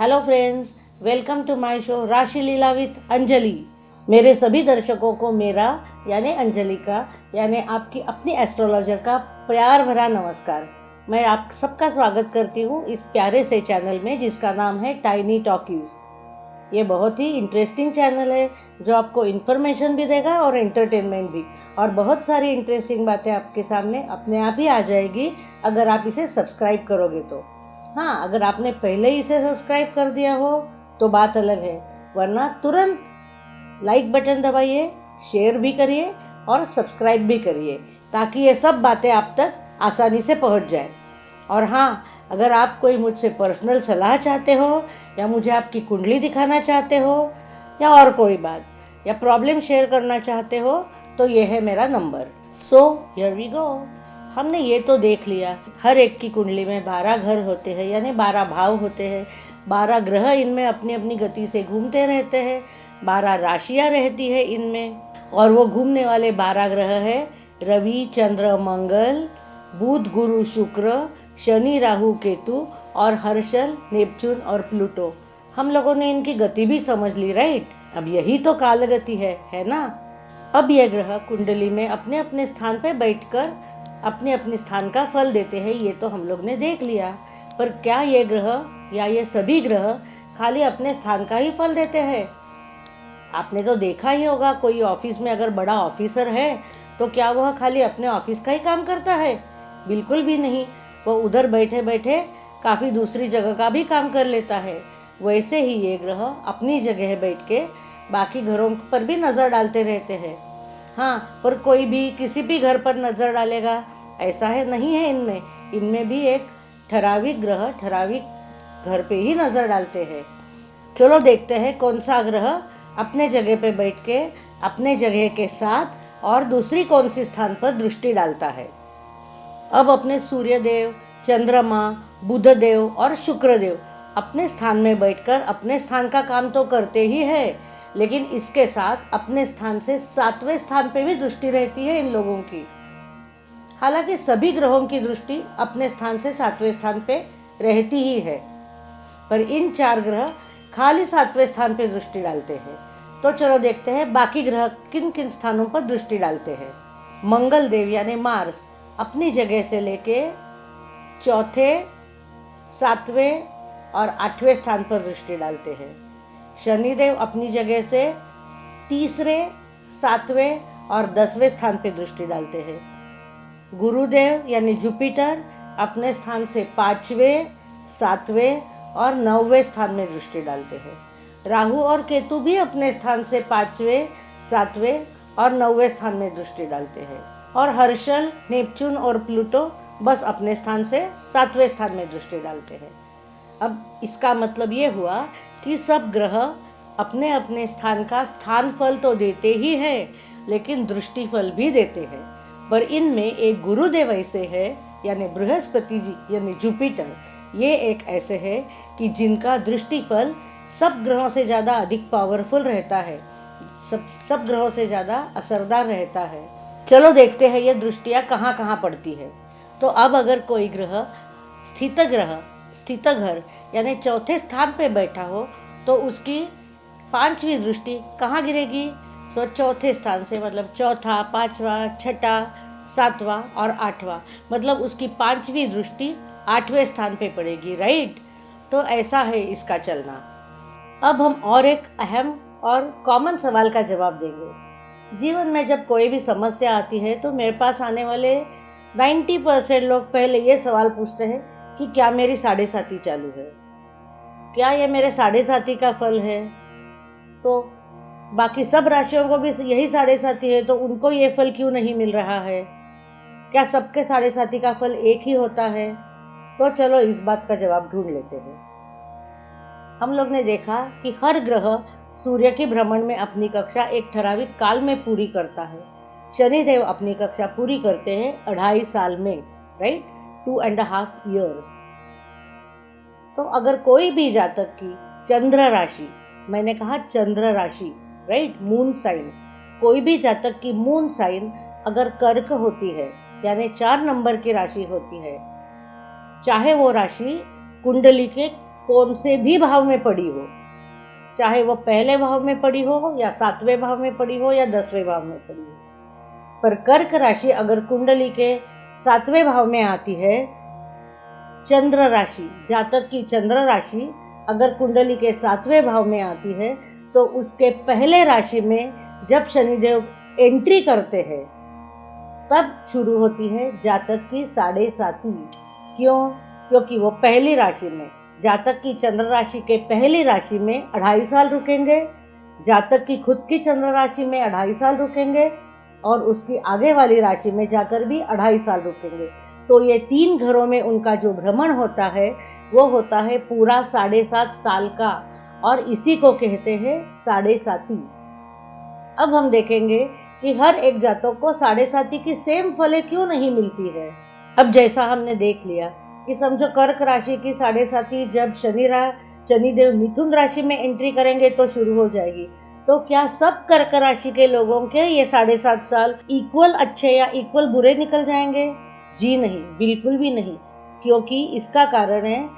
Hello friends, welcome to my show Rashi Leela with Anjali. मेरे सभी दर्शकों को मेरा यानी अंजलि का यानी आपकी अपनी एस्ट्रोलॉजर का प्यार भरा नमस्कार। मैं आप सबका स्वागत करती हूँ इस प्यारे से चैनल में जिसका नाम है टाइनी टॉकीज। ये बहुत ही इंटरेस्टिंग चैनल है जो आपको इन्फॉर्मेशन भी देगा और एंटरटेनमेंट भी, और बहुत सारी इंटरेस्टिंग बातें आपके सामने अपने आप ही आ जाएगी अगर आप इसे सब्सक्राइब करोगे तो। हाँ, अगर आपने पहले ही इसे सब्सक्राइब कर दिया हो तो बात अलग है, वरना तुरंत लाइक बटन दबाइए, शेयर भी करिए और सब्सक्राइब भी करिए ताकि ये सब बातें आप तक आसानी से पहुंच जाए। और हाँ, अगर आप कोई मुझसे पर्सनल सलाह चाहते हो या मुझे आपकी कुंडली दिखाना चाहते हो या और कोई बात या प्रॉब्लम शेयर करना चाहते हो तो ये है मेरा नंबर। So here we go. हमने ये तो देख लिया हर एक की कुंडली में 12 घर होते हैं यानी 12 भाव होते हैं, 12 ग्रह इनमें अपनी अपनी गति से घूमते रहते हैं, 12 राशियाँ रहती है इनमें, और वो घूमने वाले 12 ग्रह है रवि चंद्र मंगल, बुध गुरु शुक्र, शनि राहु केतु और हर्षल नेपच्यून और प्लूटो। हम लोगों ने इनकी गति भी समझ ली, राइट। अब यही तो काल गति है ना। अब ये ग्रह कुंडली में अपने अपने स्थान पे बैठकर अपने अपने स्थान का फल देते हैं, ये तो हम लोग ने देख लिया। पर क्या ये ग्रह या ये सभी ग्रह खाली अपने स्थान का ही फल देते हैं? आपने तो देखा ही होगा, कोई ऑफिस में अगर बड़ा ऑफिसर है तो क्या वह खाली अपने ऑफिस का ही काम करता है? बिल्कुल भी नहीं। वो उधर बैठे बैठे काफ़ी दूसरी जगह का भी काम कर लेता है। वैसे ही ये ग्रह अपनी जगह बैठ के बाकी घरों पर भी नज़र डालते रहते हैं। हाँ, पर कोई भी किसी भी घर पर नज़र डालेगा ऐसा है नहीं है। इनमें भी एक ठराविक ग्रह ठराविक घर पे ही नज़र डालते हैं। चलो देखते हैं कौन सा ग्रह अपने जगह पे बैठ के अपने जगह के साथ और दूसरी कौन सी स्थान पर दृष्टि डालता है। अब अपने सूर्यदेव, चंद्रमा, बुधदेव और शुक्रदेव अपने स्थान में बैठकर अपने स्थान का काम तो करते ही है, लेकिन इसके साथ अपने स्थान से 7वें स्थान पे भी दृष्टि रहती है इन लोगों की। हालांकि सभी ग्रहों की दृष्टि अपने स्थान से 7वें स्थान पे रहती ही है, पर इन 4 ग्रह खाली 7वें स्थान पे दृष्टि डालते हैं। तो चलो देखते हैं बाकी ग्रह किन किन स्थानों पर दृष्टि डालते हैं। मंगल देव यानी मार्स अपनी जगह से लेके 4थे, 7वें और 8वें स्थान पर दृष्टि डालते हैं। शनिदेव अपनी जगह से 3रे, 7वें और 10वें स्थान पर दृष्टि डालते हैं। गुरुदेव यानी जुपिटर अपने स्थान से 5वें, 7वें और 9वें स्थान में दृष्टि डालते हैं। राहु और केतु भी अपने स्थान से 5वें, 7वें और 9वें स्थान में दृष्टि डालते हैं। और हर्षल, नेपच्यून और प्लूटो बस अपने स्थान से 7वें स्थान में दृष्टि डालते हैं। अब इसका मतलब ये हुआ कि सब ग्रह अपने अपने स्थान का स्थान फल तो देते ही है, लेकिन दृष्टि फल भी देते हैं। पर इनमें एक गुरुदेव ऐसे है यानी बृहस्पति जी यानी जुपिटर, ये एक ऐसे है कि जिनका दृष्टि फल सब ग्रहों से ज़्यादा अधिक पावरफुल रहता है, सब ग्रहों से ज़्यादा असरदार रहता है। चलो देखते हैं ये दृष्टियाँ कहाँ कहाँ पड़ती है। तो अब अगर कोई ग्रह स्थित घर यानी 4थे स्थान पे बैठा हो तो उसकी 5वीं दृष्टि कहाँ गिरेगी? सो 4थे स्थान से, मतलब 4था, 5वां, 6ठा, 7वां और 8वां, मतलब उसकी 5वीं दृष्टि 8वें स्थान पे पड़ेगी, राइट। तो ऐसा है इसका चलना। अब हम और एक अहम और कॉमन सवाल का जवाब देंगे। जीवन में जब कोई भी समस्या आती है तो मेरे पास आने वाले 90% लोग पहले ये सवाल पूछते हैं कि क्या मेरी 7.5 चालू है, क्या ये मेरे 7.5 का फल है। तो बाकी सब राशियों को भी यही 7.5 है, तो उनको ये फल क्यों नहीं मिल रहा है? क्या सबके 7.5 का फल एक ही होता है? तो चलो इस बात का जवाब ढूंढ लेते हैं। हम लोग ने देखा कि हर ग्रह सूर्य के भ्रमण में अपनी कक्षा एक ठराविक काल में पूरी करता है। शनिदेव अपनी कक्षा पूरी करते हैं 2.5 साल में, राइट, 2.5 years। तो अगर कोई भी जातक की चंद्र राशि, मैंने कहा चंद्र राशि, राइट, मून साइन, कोई भी जातक की मून साइन अगर कर्क होती है यानी 4 नंबर की राशि होती है, चाहे वो राशि कुंडली के कौन से भी भाव में पड़ी हो, चाहे वो पहले भाव में पड़ी हो या 7वें भाव में पड़ी हो या 10वें भाव में पड़ी हो। पर कर्क राशि अगर कुंडली के 7वें भाव में आती है, चंद्र राशि, जातक की चंद्र राशि अगर कुंडली के 7वें भाव में आती है, तो उसके पहले राशि में जब शनिदेव एंट्री करते हैं तब शुरू होती है जातक की 7.5। क्यों? क्योंकि वो पहली राशि में, जातक की चंद्र राशि के पहली राशि में 2.5 साल रुकेंगे, जातक की खुद की चंद्र राशि में 2.5 साल रुकेंगे और उसकी आगे वाली राशि में जाकर भी 2.5 साल रुकेंगे। तो ये 3 घरों में उनका जो भ्रमण होता है वो होता है पूरा 7.5 साल का, और इसी को कहते हैं 7.5। अब हम देखेंगे कि हर एक जातक को 7.5 की सेम फलें क्यों नहीं मिलती है। अब जैसा हमने देख लिया कि समझो कर्क राशि की 7.5 जब शनिदेव मिथुन राशि में एंट्री करेंगे तो शुरू हो जाएगी, तो क्या सब कर्क राशि के लोगों के ये 7.5 साल इक्वल अच्छे या इक्वल बुरे निकल जाएंगे? जी नहीं, बिल्कुल भी नहीं। क्योंकि इसका कारण है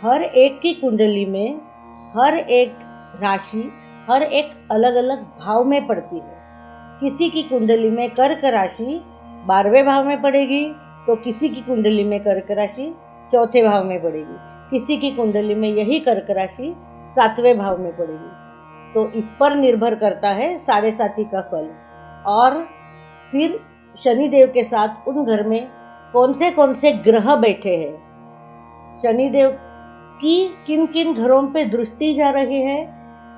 हर एक की कुंडली में हर एक राशि हर एक अलग अलग भाव में पड़ती है। किसी की कुंडली में कर्क राशि 12वें भाव में पड़ेगी, तो किसी की कुंडली में कर्क राशि 4थे भाव में पड़ेगी, किसी की कुंडली में यही कर्क राशि 7वें भाव में पड़ेगी। तो इस पर निर्भर करता है 7.5 का फल। और फिर शनिदेव के साथ उन घर में कौन से ग्रह बैठे हैं, शनिदेव की किन किन घरों पे दृष्टि जा रही है,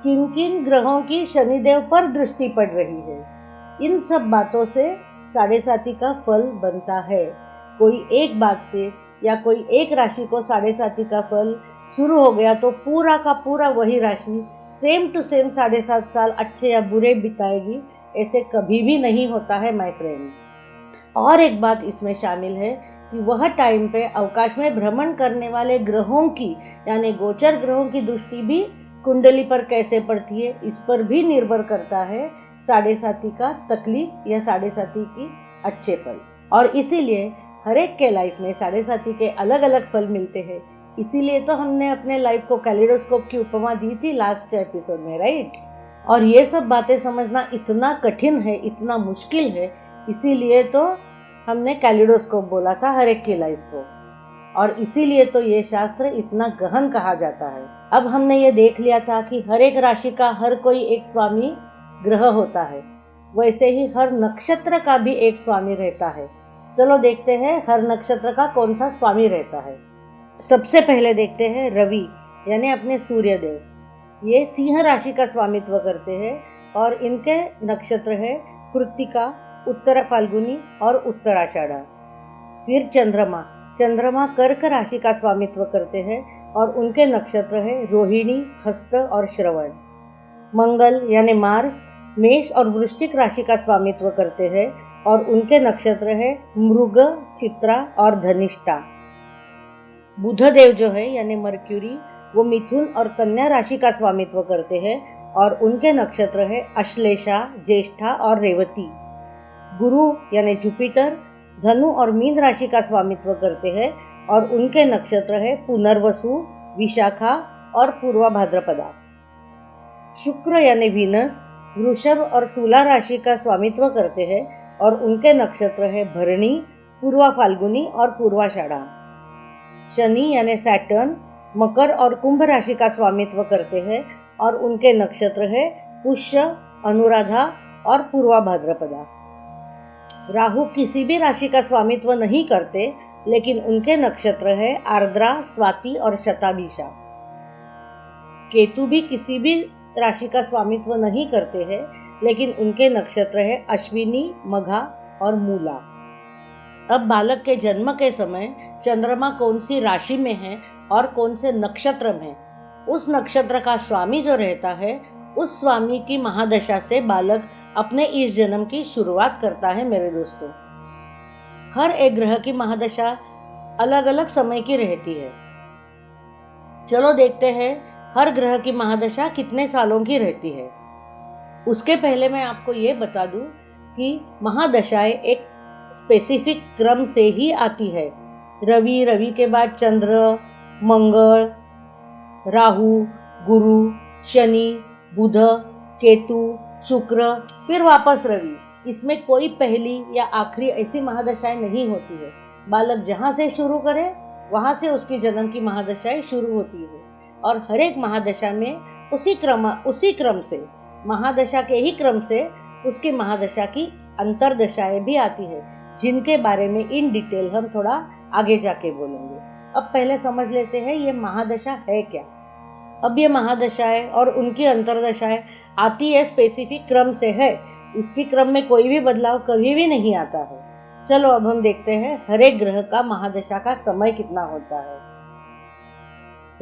किन किन ग्रहों की शनिदेव पर दृष्टि पड़ रही है, इन सब बातों से 7.5 का फल बनता है। कोई एक बात से या कोई एक राशि को 7.5 का फल शुरू हो गया तो पूरा का पूरा वही राशि सेम टू सेम 7.5 साल अच्छे या बुरे बिताएगी, ऐसे कभी भी नहीं होता है माय फ्रेंड। और एक बात इसमें शामिल है कि वह टाइम पे अवकाश में भ्रमण करने वाले ग्रहों की यानी गोचर ग्रहों की दृष्टि भी कुंडली पर कैसे पड़ती है, इस पर भी निर्भर करता है 7.5 का तकलीफ या 7.5 की अच्छे फल। और इसीलिए हर एक के लाइफ में 7.5 के अलग अलग फल मिलते हैं। इसीलिए तो हमने अपने लाइफ को कैलेडोस्कोप की उपमा दी थी लास्ट एपिसोड में, राइट। और ये सब बातें समझना इतना कठिन है, इतना मुश्किल है, इसीलिए तो हमने कैलेडोस्कोप बोला था हर एक की लाइफ को, और इसीलिए तो ये शास्त्र इतना गहन कहा जाता है। अब हमने ये देख लिया था कि हर एक राशि का हर कोई एक स्वामी ग्रह होता है, वैसे ही हर नक्षत्र का भी एक स्वामी रहता है। चलो देखते हैं हर नक्षत्र का कौन सा स्वामी रहता है। सबसे पहले देखते हैं रवि यानी अपने सूर्यदेव। ये सिंह राशि का स्वामित्व करते हैं और इनके नक्षत्र है कृत्तिका, उत्तर फाल्गुनी और उत्तराषाढ़ा। फिर चंद्रमा कर्क राशि का स्वामित्व करते हैं और उनके नक्षत्र है रोहिणी, हस्त और श्रवण। मंगल यानी मार्स मेष और वृश्चिक राशि का स्वामित्व करते हैं और उनके नक्षत्र है मृग, चित्रा और धनिष्ठा। बुधदेव जो है यानी मर्क्यूरी, वो मिथुन और कन्या राशि का स्वामित्व करते हैं और उनके नक्षत्र है अश्लेषा, ज्येष्ठा और रेवती। गुरु यानी जुपिटर धनु और मीन राशि का स्वामित्व करते हैं और उनके नक्षत्र है पुनर्वसु, विशाखा और पूर्वा भाद्रपदा। शुक्र यानी वीनस वृषभ और तुला राशि का स्वामित्व करते हैं और उनके नक्षत्र है भरणी, पूर्वा फाल्गुनी और पूर्वाषाढ़ा। शनि यानी सैटर्न मकर और कुंभ राशि का स्वामित्व करते हैं और उनके नक्षत्र है पुष्य, अनुराधा और पूर्वा भाद्रपदा। राहु किसी भी राशि का स्वामित्व नहीं करते, लेकिन उनके नक्षत्र है आर्द्रा, स्वाति और शताभिषा। केतु भी किसी भी राशि का स्वामित्व नहीं करते हैं, लेकिन उनके नक्षत्र है अश्विनी, मघा और मूला। अब बालक के जन्म के समय चंद्रमा कौन सी राशि में है और कौन से नक्षत्र में, उस नक्षत्र का स्वामी जो रहता है, उस स्वामी की महादशा से बालक अपने इस जन्म की शुरुआत करता है। मेरे दोस्तों, हर एक ग्रह की महादशा अलग अलग समय की रहती है। चलो देखते हैं हर ग्रह की महादशा कितने सालों की रहती है। उसके पहले मैं आपको ये बता दूं कि महादशाएं एक स्पेसिफिक क्रम से ही आती है। रवि के बाद चंद्र, मंगल, राहु, गुरु, शनि, बुध, केतु, शुक्र, फिर वापस रवि। इसमें कोई पहली या आखिरी ऐसी महादशाएं नहीं होती है। बालक जहाँ से शुरू करे वहाँ से उसकी जन्म की महादशाएं शुरू होती है और हर एक महादशा में उसी क्रम से, महादशा के ही क्रम से उसकी महादशा की अंतरदशाएं भी आती है, जिनके बारे में इन डिटेल हम थोड़ा आगे जाके बोलेंगे। अब पहले समझ लेते हैं ये महादशा है क्या। अब ये महादशाएं और उनकी अंतरदशाएं आती है स्पेसिफिक क्रम से है, इसकी क्रम में कोई भी बदलाव कभी भी नहीं आता है। चलो अब हम देखते हैं हर एक ग्रह का महादशा का समय कितना होता है।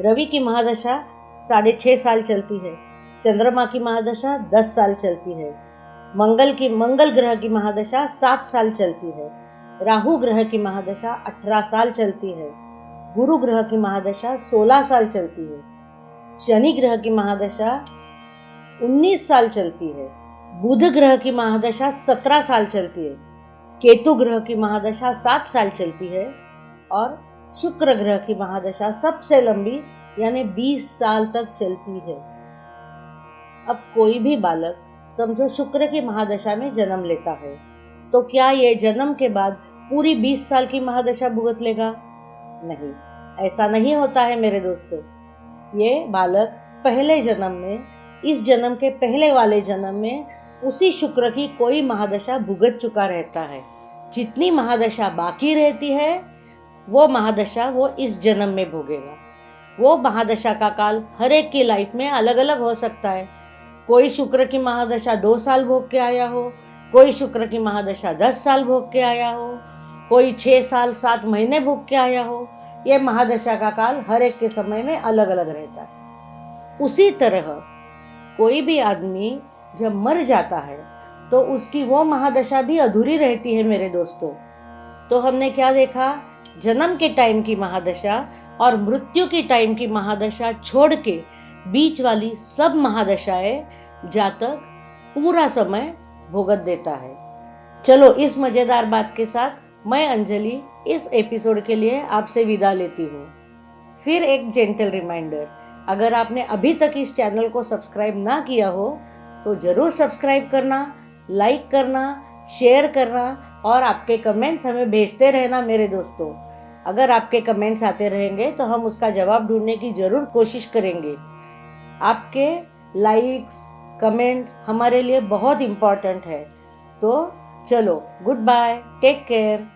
रवि की महादशा 6.5 साल चलती है। चंद्रमा की महादशा 10 साल चलती है। मंगल ग्रह की महादशा 7 साल चलती है। राहु ग्रह की महादशा 18 साल चलती है। गुरु ग्रह की महादशा 16 साल चलती है। शनि ग्रह की महादशा 19 साल चलती है। बुध ग्रह की महादशा 17 साल चलती है। केतु ग्रह की महादशा 7 साल चलती है और शुक्र ग्रह की महादशा सबसे लंबी यानी 20 साल तक चलती है। अब कोई भी बालक समझो शुक्र की महादशा में जन्म लेता है, तो क्या ये जन्म के बाद पूरी 20 साल की महादशा भुगत लेगा? नहीं, ऐसा नहीं होता है मेरे दोस्तों। ये बालक पहले जन्म में, इस जन्म के पहले वाले जन्म में उसी शुक्र की कोई महादशा भुगत चुका रहता है। जितनी महादशा बाकी रहती है वो महादशा वो इस जन्म में भोगेगा। वो महादशा का काल हर एक की लाइफ में अलग अलग हो सकता है। कोई शुक्र की महादशा 2 साल भोग के आया हो, कोई शुक्र की महादशा 10 साल भोग के आया हो, कोई 6 साल 7 महीने भोग के आया हो। ये महादशा का काल हर एक के समय में अलग अलग रहता है। उसी तरह कोई भी आदमी जब मर जाता है तो उसकी वो महादशा भी अधूरी रहती है मेरे दोस्तों। तो हमने क्या देखा? जन्म के टाइम की महादशा और मृत्यु के टाइम की महादशा छोड़ के बीच वाली सब महादशाएं जातक पूरा समय भुगत देता है। चलो इस मजेदार बात के साथ मैं अंजलि इस एपिसोड के लिए आपसे विदा लेती हूँ। फिर एक जेंटल रिमाइंडर, अगर आपने अभी तक इस चैनल को सब्सक्राइब ना किया हो तो ज़रूर सब्सक्राइब करना, लाइक करना, शेयर करना और आपके कमेंट्स हमें भेजते रहना मेरे दोस्तों। अगर आपके कमेंट्स आते रहेंगे तो हम उसका जवाब ढूंढने की ज़रूर कोशिश करेंगे। आपके लाइक्स, कमेंट्स हमारे लिए बहुत इम्पोर्टेंट है। तो चलो, गुड बाय, टेक केयर।